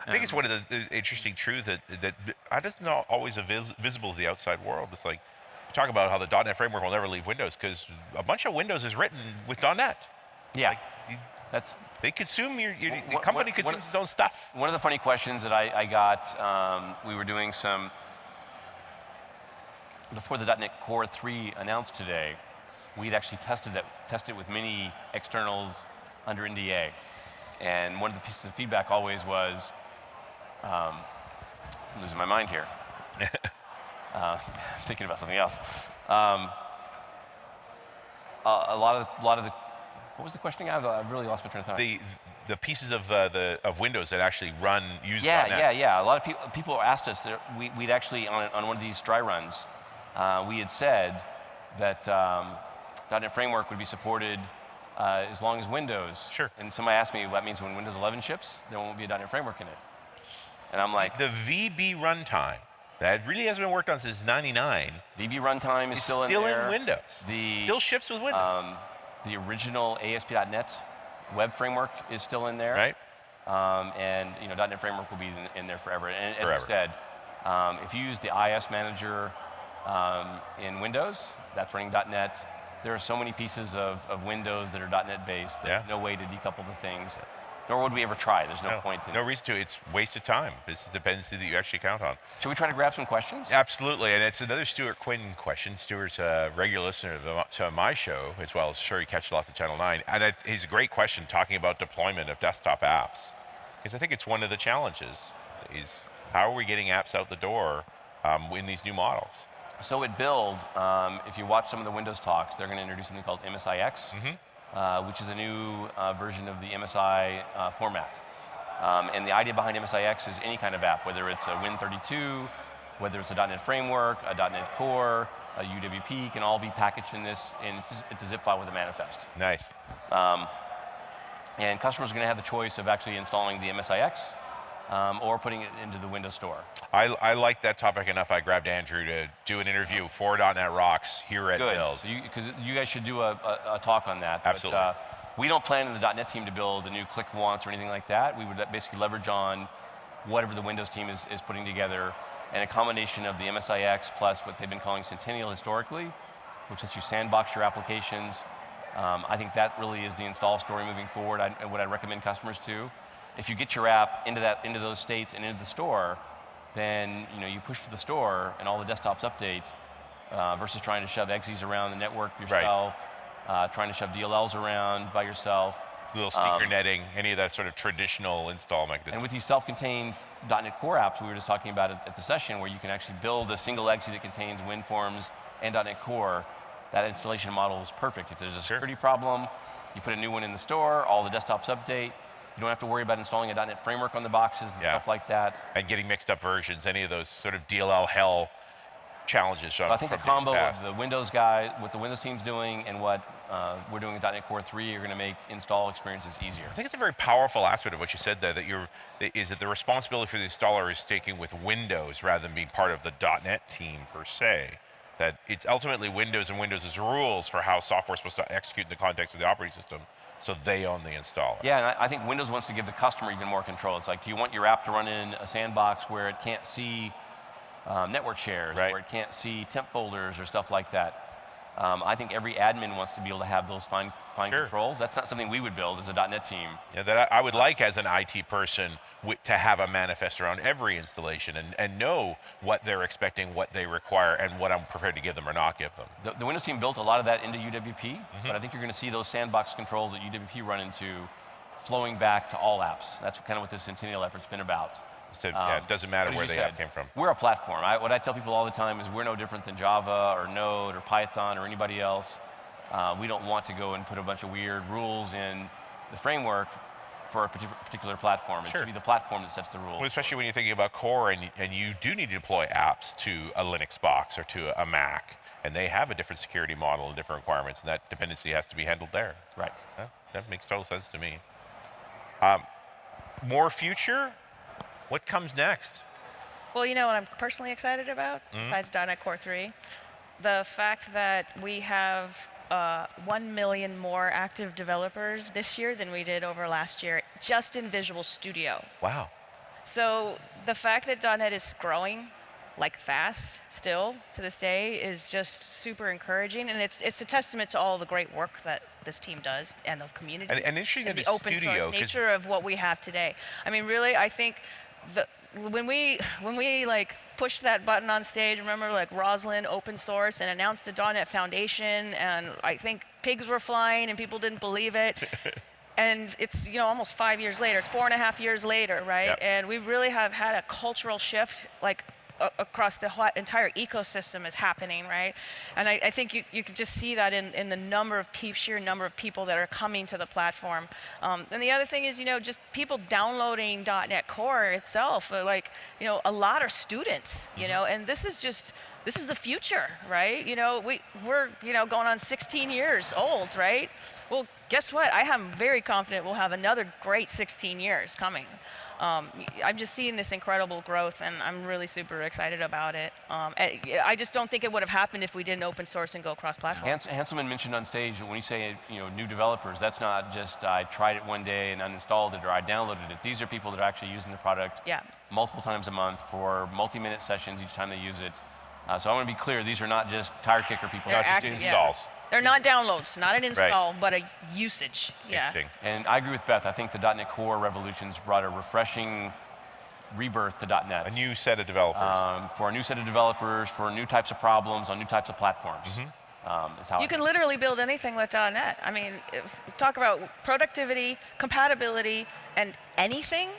I think it's one of the interesting truths that I just not always visible to the outside world. It's like, you talk about how the .NET framework will never leave Windows because a bunch of Windows is written with .NET. Yeah. Like, That's They consume the One- company one- consumes its own stuff. One of the funny questions that I got, we were doing some, before the .NET Core 3 announced today, we'd actually tested it with many externals under NDA. And one of the pieces of feedback always was, I'm losing my mind here. Thinking about something else. A lot of the, what was the question again? I've really lost my train of thought. The pieces of Windows that actually use Yeah, .NET. yeah. A lot of people asked us that we'd actually on one of these dry runs, we had said that .NET Framework would be supported as long as Windows. Sure. And somebody asked me, well, that means when Windows 11 ships, there won't be a .NET Framework in it. And I'm like, The VB runtime that really hasn't been worked on since '99 VB runtime is is still in there. Windows. The Still ships with Windows. The original ASP.NET web framework is still in there. Right? And .NET Framework will be in there forever. And as Forever. you said, if you use the IS Manager in Windows, that's running .NET. There are so many pieces of Windows that are .NET based. There's no way to decouple the things, nor would we ever try. There's no point in No reason to. It's waste of time. This is dependency that you actually count on. Should we try to grab some questions? Absolutely, and it's another Stuart Quinn question. Stuart's a regular listener to my show, as well as sure he catches lots of Channel 9. And he's a great question talking about deployment of desktop apps. Because I think it's one of the challenges is how are we getting apps out the door in these new models? So at Build, if you watch some of the Windows talks, they're going to introduce something called MSIX, which is a new version of the MSI format. And the idea behind MSIX is any kind of app, whether it's a Win32, whether it's a .NET Framework, a .NET Core, a UWP, can all be packaged in this, and it's a zip file with a manifest. Nice. And customers are going to have the choice of actually installing the MSIX or putting it into the Windows Store. I like that topic enough. I grabbed Andrew to do an interview for .NET Rocks here at Build. Because you guys should do a talk on that. Absolutely. But, we don't plan in the .NET team to build a new click once or anything like that. We would basically leverage on whatever the Windows team is putting together, and a combination of the MSIX plus what they've been calling Centennial historically, which lets you sandbox your applications. I think that really is the install story moving forward, and what I recommend customers to. If you get your app into those states and into the store, then you push to the store and all the desktops update versus trying to shove exes around the network yourself, trying to shove DLLs around by yourself. Little sneaker netting, any of that sort of traditional install mechanism. And with these self-contained .NET Core apps we were just talking about at the session, where you can actually build a single exe that contains WinForms and .NET Core, that installation model is perfect. If there's a security problem, you put a new one in the store, all the desktops update. You don't have to worry about installing a .NET Framework on the boxes and stuff like that. And getting mixed up versions, any of those sort of DLL hell challenges from I think the combo days of the Windows guy, what the Windows team's doing, and what we're doing with .NET Core 3 are going to make install experiences easier. I think it's a very powerful aspect of what you said there, that the responsibility for the installer is sticking with Windows rather than being part of the .NET team per se. That it's ultimately Windows and Windows' rules for how software is supposed to execute in the context of the operating system, so they own the installer. Yeah, and I think Windows wants to give the customer even more control. It's like, you want your app to run in a sandbox where it can't see network shares, Right. where it can't see temp folders or stuff like that. I think every admin wants to be able to have those fine controls. That's not something we would build as a .NET team. Yeah, that I would like as an IT person to have a manifest around every installation and know what they're expecting, what they require, and what I'm prepared to give them or not give them. The Windows team built a lot of that into UWP, but I think you're going to see those sandbox controls that UWP run into flowing back to all apps. That's kind of what this Centennial effort's been about. So it doesn't matter But as where you the said, app came from. We're a platform. What I tell people all the time is we're no different than Java or Node or Python or anybody else. We don't want to go and put a bunch of weird rules in the framework for a particular platform. It should be the platform that sets the rules. Well, especially when you're thinking about core and you do need to deploy apps to a Linux box or to a Mac, and they have a different security model and different requirements, and that dependency has to be handled there. Right. That makes total sense to me. More future? What comes next? Well, you know what I'm personally excited about, besides .NET Core 3? The fact that we have 1 million more active developers this year than we did over last year, just in Visual Studio. Wow. So the fact that .NET is growing like fast still to this day is just super encouraging, and it's a testament to all the great work that this team does and the community And interesting in the the open studio, source 'cause- nature of what we have today. I mean, really, I think when we like pushed that button on stage, remember, like Roslyn open source and announced the .NET Foundation, and I think pigs were flying and people didn't believe it. And it's almost 5 years later. It's 4.5 years later, right? Yep. And we really have had a cultural shift, like across the entire ecosystem is happening, right? And I think you could just see that in the sheer number of people that are coming to the platform. And the other thing is, just people downloading .NET Core itself. Like, a lot are students, and this is the future, right? We're going on 16 years old, right? Well, guess what? I am very confident we'll have another great 16 years coming. I'm just seeing this incredible growth, and I'm really super excited about it. I just don't think it would have happened if we didn't open source and go cross-platform. Hanselman mentioned on stage that when you say new developers, that's not just I tried it one day and uninstalled it or I downloaded it. These are people that are actually using the product multiple times a month for multi-minute sessions each time they use it. So I want to be clear, these are not just tire kicker people. They're Not just installs. They're not downloads, not an install, but a usage. Interesting. And I agree with Beth. I think the .NET Core revolutions brought a refreshing rebirth to .NET. A new set of developers. For a new set of developers, for new types of problems on new types of platforms. Is how You can literally build anything with .NET. I mean, talk about productivity, compatibility, and anything.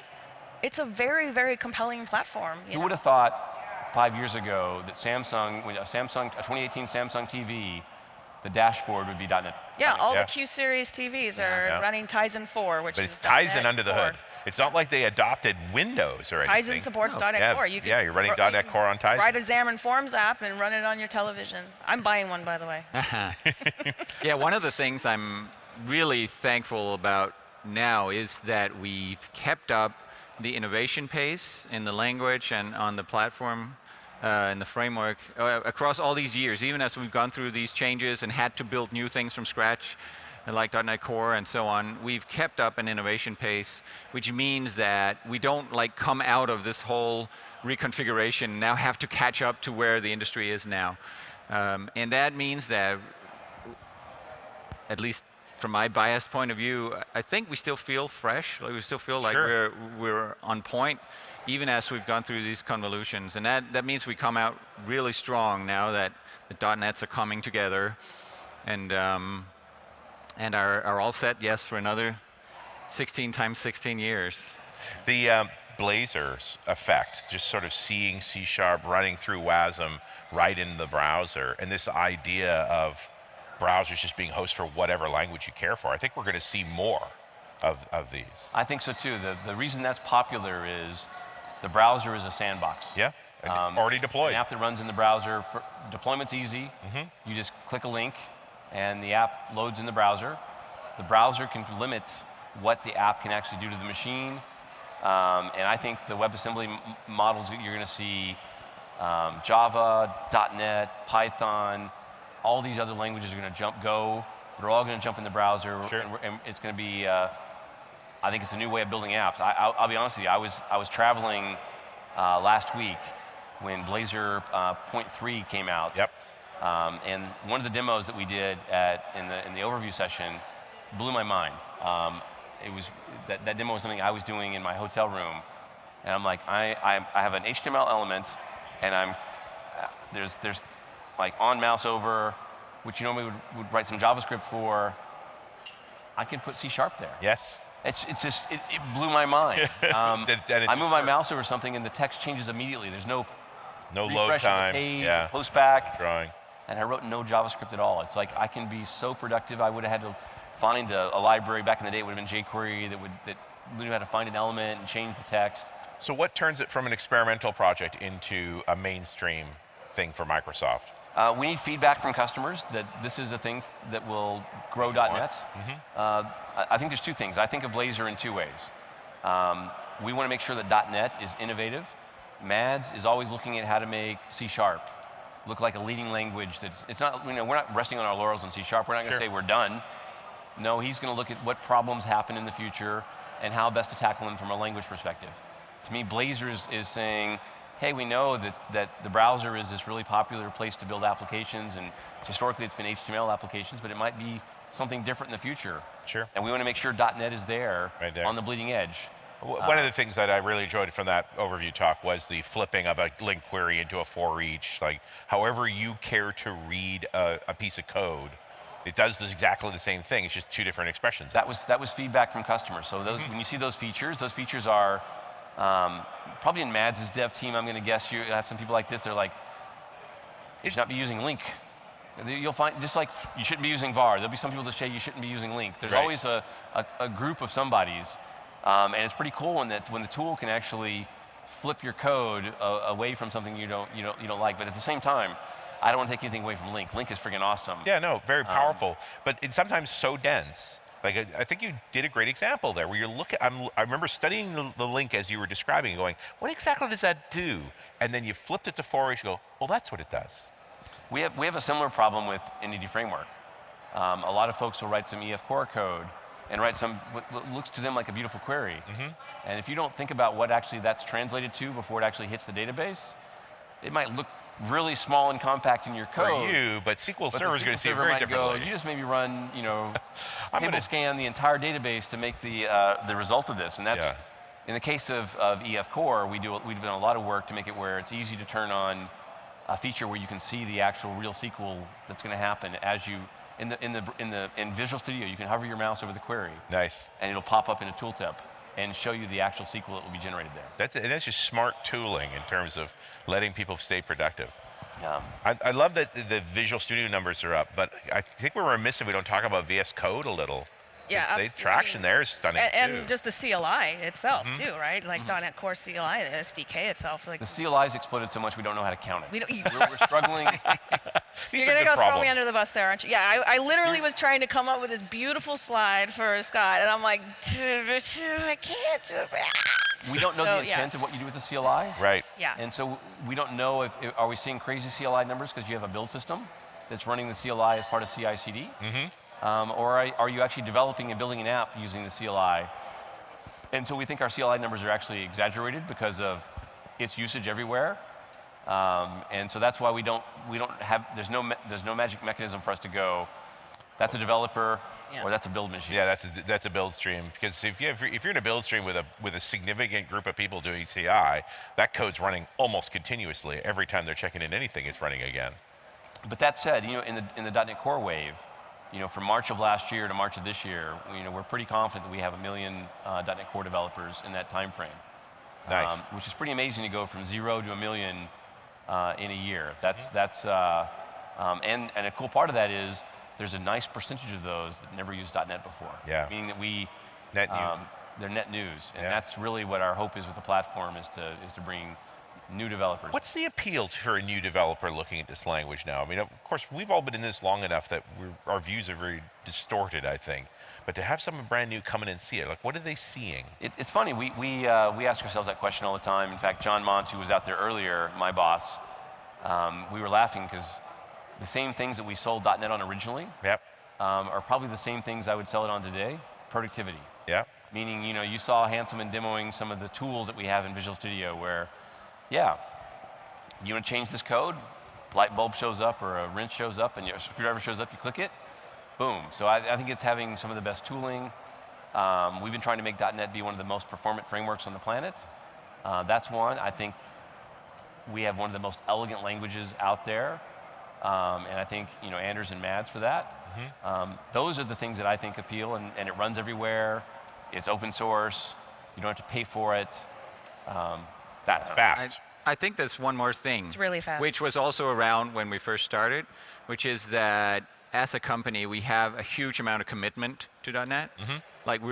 It's a very, very compelling platform. Who would have thought 5 years ago that a 2018 Samsung TV, the dashboard would be .NET? Yeah, all the Q series TVs are running Tizen 4, which But is it's Tizen .NET under the Core. hood. It's not like they adopted Windows or anything. Tizen supports .NET Core. You're running .NET Core on Tizen. Write a Xamarin Forms app and run it on your television. I'm buying one, by the way. Yeah, one of the things I'm really thankful about now is that we've kept up the innovation pace in the language and on the platform and the framework across all these years, even as we've gone through these changes and had to build new things from scratch, like .NET Core and so on. We've kept up an innovation pace, which means that we don't come out of this whole reconfiguration and now have to catch up to where the industry is now. And that means that, at least from my biased point of view, I think we still feel fresh. We still feel like we're on point, even as we've gone through these convolutions. And that means we come out really strong now that the .NETs are coming together and are all set, yes, for another 16 times 16 years. The Blazers effect, just sort of seeing C# running through WASM right in the browser, and this idea of browsers just being hosts for whatever language you care for. I think we're going to see more of these. I think so too. The reason that's popular is the browser is a sandbox. Yeah, already deployed. An app that runs in the browser, deployment's easy. You just click a link and the app loads in the browser. The browser can limit what the app can actually do to the machine. And I think the WebAssembly models, you're going to see Java, .NET, Python, all these other languages are going to Go. They're all going to jump in the browser, and it's going to be. I think it's a new way of building apps. I'll be honest with you. I was traveling last week when Blazor 0.3 came out. Yep. And one of the demos that we did in the overview session blew my mind. It was that demo was something I was doing in my hotel room, and I'm like, I have an HTML element, and there's like on mouse over, which you normally would write some JavaScript for. I can put C# there. Yes. It blew my mind. I move my mouse over something and the text changes immediately. There's no load time. Page, post back. Drawing. And I wrote no JavaScript at all. It's like I can be so productive. I would have had to find a library back in the day. It would have been jQuery that knew how to find an element and change the text. So what turns it from an experimental project into a mainstream thing for Microsoft? We need feedback from customers that this is a thing that will grow .NET. I think there's two things. I think of Blazor in two ways. We want to make sure that .NET is innovative. Mads is always looking at how to make C# look like a leading language. It's not, we're not resting on our laurels in C#. We're not going to say we're done. No, he's going to look at what problems happen in the future and how best to tackle them from a language perspective. To me, Blazor is saying, hey, we know that the browser is this really popular place to build applications, and historically it's been HTML applications, but it might be something different in the future. Sure. And we want to make sure .NET is there, Right there. on the bleeding edge. One of the things that I really enjoyed from that overview talk was the flipping of a link query into a for each. Like, however you care to read a piece of code, it does exactly the same thing. It's just two different expressions. That was feedback from customers. So when you see those features are probably in Mads' dev team. I'm going to guess you have some people like this. They're like, you should not be using link. You'll find, just like you shouldn't be using var. There'll be some people that say you shouldn't be using link. There's always a group of somebodies, and it's pretty cool when the tool can actually flip your code away from something you don't like. But at the same time, I don't want to take anything away from link. Link is freaking awesome. Yeah, no, very powerful, but it's sometimes so dense. Like, I think you did a great example there where you're looking, I remember studying the link as you were describing and going, what exactly does that do? And then you flipped it to for each and go, well, that's what it does. We have a similar problem with Entity Framework. A lot of folks will write some EF core code and write some what looks to them like a beautiful query. And if you don't think about what actually that's translated to before it actually hits the database, it might look really small and compact in your code. For you, but SQL Server is going to see it server very might differently. go, you just maybe run, table scan the entire database to make the result of this. And that's, in the case of EF Core, we've done a lot of work to make it where it's easy to turn on a feature where you can see the actual real SQL that's going to happen as you, in Visual Studio, you can hover your mouse over the query. Nice. And it'll pop up in a tooltip and show you the actual SQL that will be generated there. That's just smart tooling in terms of letting people stay productive. Yeah. I love that the Visual Studio numbers are up, but I think we're remiss if we don't talk about VS Code a little. Yeah, The absolutely. traction there is stunning too. And just the CLI itself too, right? Like .NET Core CLI, the SDK itself. Like The CLI's exploded so much we don't know how to count it. we don't, We're struggling. These you're are gonna good go throw problems. me under the bus there, aren't you? Yeah, I literally was trying to come up with this beautiful slide for Scott, and I'm like, I can't do that. We don't know So, the yeah. intent of what you do with the CLI. Right. Yeah. And so we don't know are we seeing crazy CLI numbers because you have a build system that's running the CLI as part of CI/CD, or are you actually developing and building an app using the CLI? And so we think our CLI numbers are actually exaggerated because of its usage everywhere, and so that's why we don't have there's no magic mechanism for us to go, that's a developer. Yeah. Or that's a build machine. Yeah, that's a build stream, because if you're in a build stream with a significant group of people doing CI, that code's running almost continuously. Every time they're checking in anything, it's running again. But that said, in the .NET Core wave, from March of last year to March of this year, we're pretty confident that we have 1 million .NET Core developers in that time frame. Nice. Which is pretty amazing to go from 0 to 1 million in a year. That's and a cool part of that is there's a nice percentage of those that never used .NET before. Yeah. Meaning that we Net new. they're net news, and Yeah. that's really what our hope is with the platform is to bring new developers. What's the appeal for a new developer looking at this language now? I mean, of course, we've all been in this long enough that our views are very distorted, I think. But to have someone brand new come in and see it, like, what are they seeing? It's funny, we ask ourselves that question all the time. In fact, John Mont, who was out there earlier, my boss, we were laughing because the same things that we sold .NET on originally Yep. are probably the same things I would sell it on today, productivity. Yeah. Meaning, you saw Hanselman demoing some of the tools that we have in Visual Studio where, yeah, you want to change this code, light bulb shows up or a wrench shows up and your screwdriver shows up, you click it, boom. So I think it's having some of the best tooling. We've been trying to make .NET be one of the most performant frameworks on the planet. That's one. I think we have one of the most elegant languages out there. And I think, Anders and Mads for that. Those are the things that I think appeal, and it runs everywhere. It's open source. You don't have to pay for it. That's Fast. I think there's one more thing. It's really fast. Which was also around when we first started, which is that as a company, we have a huge amount of commitment to .NET. Like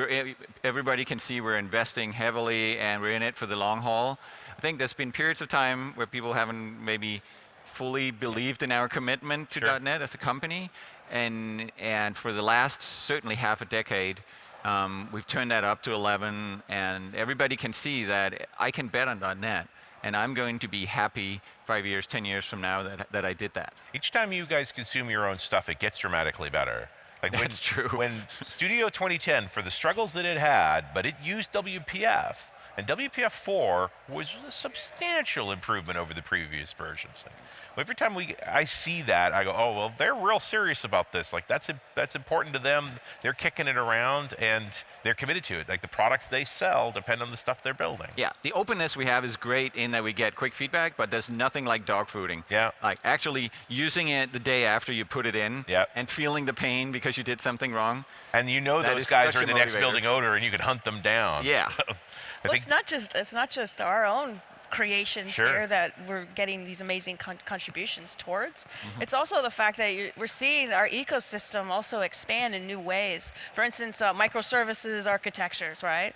everybody can see we're investing heavily and we're in it for the long haul. I think there's been periods of time where people haven't maybe fully believed in our commitment to Sure. .NET as a company. And for the last certainly half a decade, we've turned that up to 11, and everybody can see that I can bet on .NET, and I'm going to be happy 5 years, 10 years from now that I did that. Each time you guys consume your own stuff, it gets dramatically better. Like when, That's true. When Studio 2010, for the struggles that it had, but it used WPF, And WPF4 was a substantial improvement over the previous versions. Every time I see that, I go, oh, well, they're real serious about this. Like, that's important to them. They're kicking it around, and they're committed to it. Like, the products they sell depend on the stuff they're building. Yeah, the openness we have is great in that we get quick feedback, but there's nothing like dog fooding. Yeah. Like actually using it the day after you put it in, Yep. and feeling the pain because you did something wrong. And you know That those is guys such are a the next motivator. building owner, and you can hunt them down. Yeah. Well, it's not just our own creations Sure. here that we're getting these amazing contributions towards. It's also the fact that we're seeing our ecosystem also expand in new ways. For instance, microservices architectures, right?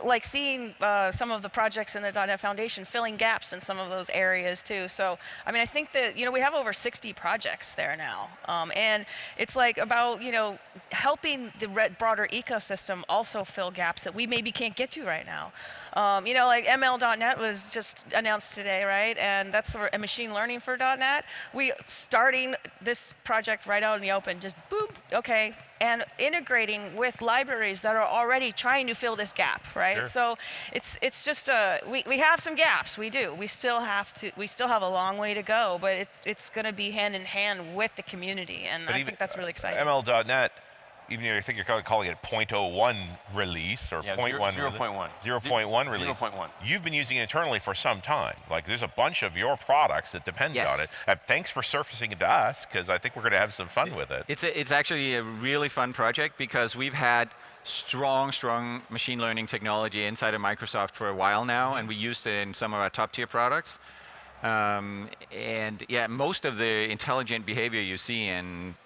Like seeing some of the projects in the .NET Foundation filling gaps in some of those areas too. So, I mean, I think that, we have over 60 projects there now. And it's like about, helping the broader ecosystem also fill gaps that we maybe can't get to right now. Like ML.NET was just announced today, right? And that's a machine learning for .NET. We starting this project right out in the open, just boom, okay, and integrating with libraries that are already trying to fill this gap, right? Sure. So it's just we have some gaps. We do. We still have a long way to go, but it's going to be hand in hand with the community, and But I even, think that's really exciting. ML.NET, even I think you're calling it 0.01 release or Yeah, 0.1 0.1. 0.1 release. 0.1. You've been using it internally for some time. Like, there's a bunch of your products that depend Yes. on it. Thanks for surfacing it to us, because I think we're going to have some fun with it. It's actually a really fun project because we've had strong machine learning technology inside of Microsoft for a while now, and we used it in some of our top tier products. And yeah, most of the intelligent behavior you see in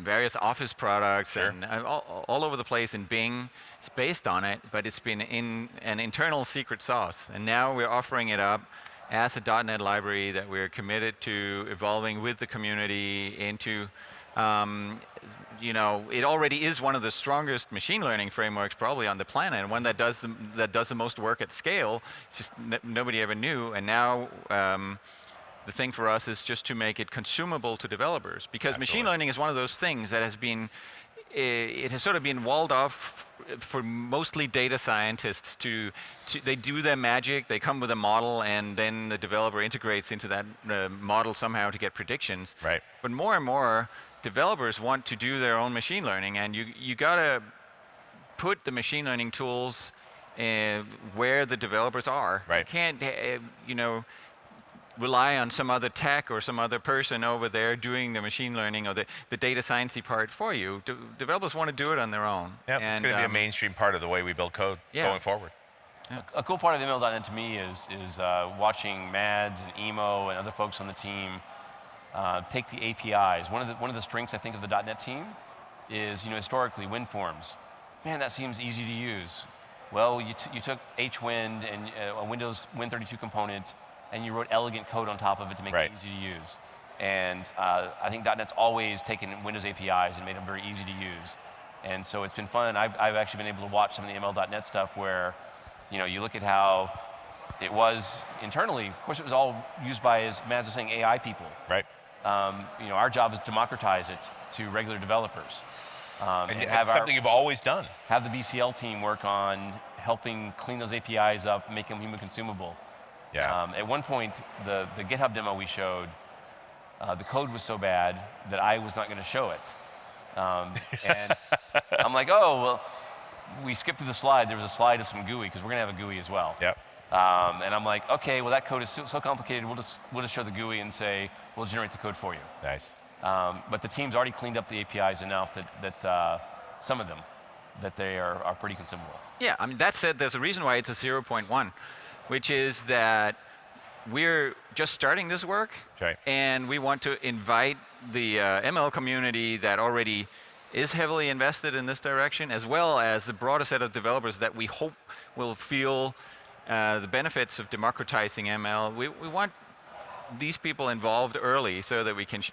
various Office products Sure. and all over the place in Bing, it's based on it, but it's been in an internal secret sauce. And now we're offering it up as a .NET library that we're committed to evolving with the community into, it already is one of the strongest machine learning frameworks probably on the planet, and one that does the most work at scale. It's just nobody ever knew, and now the thing for us is just to make it consumable to developers, because machine learning is one of those things that has been, it has sort of been walled off for mostly data scientists they do their magic, they come with a model, and then the developer integrates into that model somehow to get predictions. Right. But more and more developers want to do their own machine learning, and you gotta put the machine learning tools where the developers are. Right. You can't, rely on some other tech or some other person over there doing the machine learning or the data sciencey part for you. Developers want to do it on their own. Yeah, it's going to be a mainstream part of the way we build code going forward. A cool part of ML.NET to me is watching Mads and Emo and other folks on the team take the APIs. One of the strengths I think of the .NET team is historically WinForms. Man, that seems easy to use. Well, you took HWind and a Windows Win32 component, and you wrote elegant code on top of it to make it easy to use. And I think .NET's always taken Windows APIs and made them very easy to use. And so it's been fun. I've actually been able to watch some of the ML.NET stuff where, you look at how it was internally. Of course, it was all used by, as Mads was saying, AI people. Right. Our job is to democratize it to regular developers. And have something you've always done. Have the BCL team work on helping clean those APIs up, make them human consumable. Yeah. At one point, the GitHub demo we showed, the code was so bad that I was not going to show it. And I'm like, oh, well, we skipped through the slide. There was a slide of some GUI, because we're going to have a GUI as well. Yep. And I'm like, okay, well, that code is so complicated, we'll just show the GUI and say, we'll generate the code for you. Nice. But the team's already cleaned up the APIs enough that some of them, that they are pretty consumable. Yeah, I mean, that said, there's a reason why it's a 0.1, which is that we're just starting this work, Okay. and we want to invite the ML community that already is heavily invested in this direction, as well as the broader set of developers that we hope will feel the benefits of democratizing ML. We want these people involved early so that we can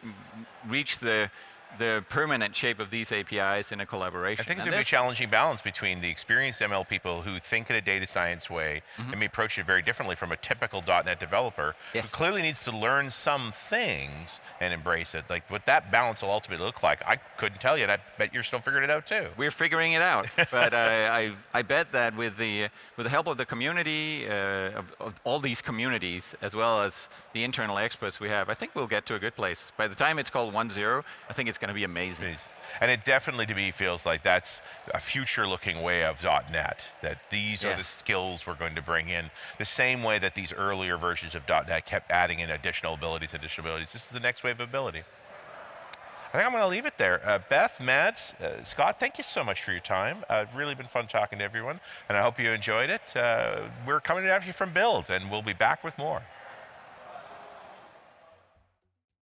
reach the the permanent shape of these APIs in a collaboration. I think it's And a big this- challenging balance between the experienced ML people who think in a data science way and may approach it very differently from a typical .NET developer who Yes. clearly needs to learn some things and embrace it. Like what that balance will ultimately look like, I couldn't tell you, and I bet you're still figuring it out too. We're figuring it out, but I bet that with the help of the community, of all these communities, as well as the internal experts we have, I think we'll get to a good place. By the time it's called 1.0, I think it's going to be amazing. And it definitely, to me, feels like that's a future-looking way of .NET, that these are the Yes. skills we're going to bring in, the same way that these earlier versions of .NET kept adding in additional abilities. This is the next wave of ability. I think I'm going to leave it there. Beth, Mads, Scott, thank you so much for your time. Really been fun talking to everyone, and I hope you enjoyed it. We're coming after you from Build, and we'll be back with more.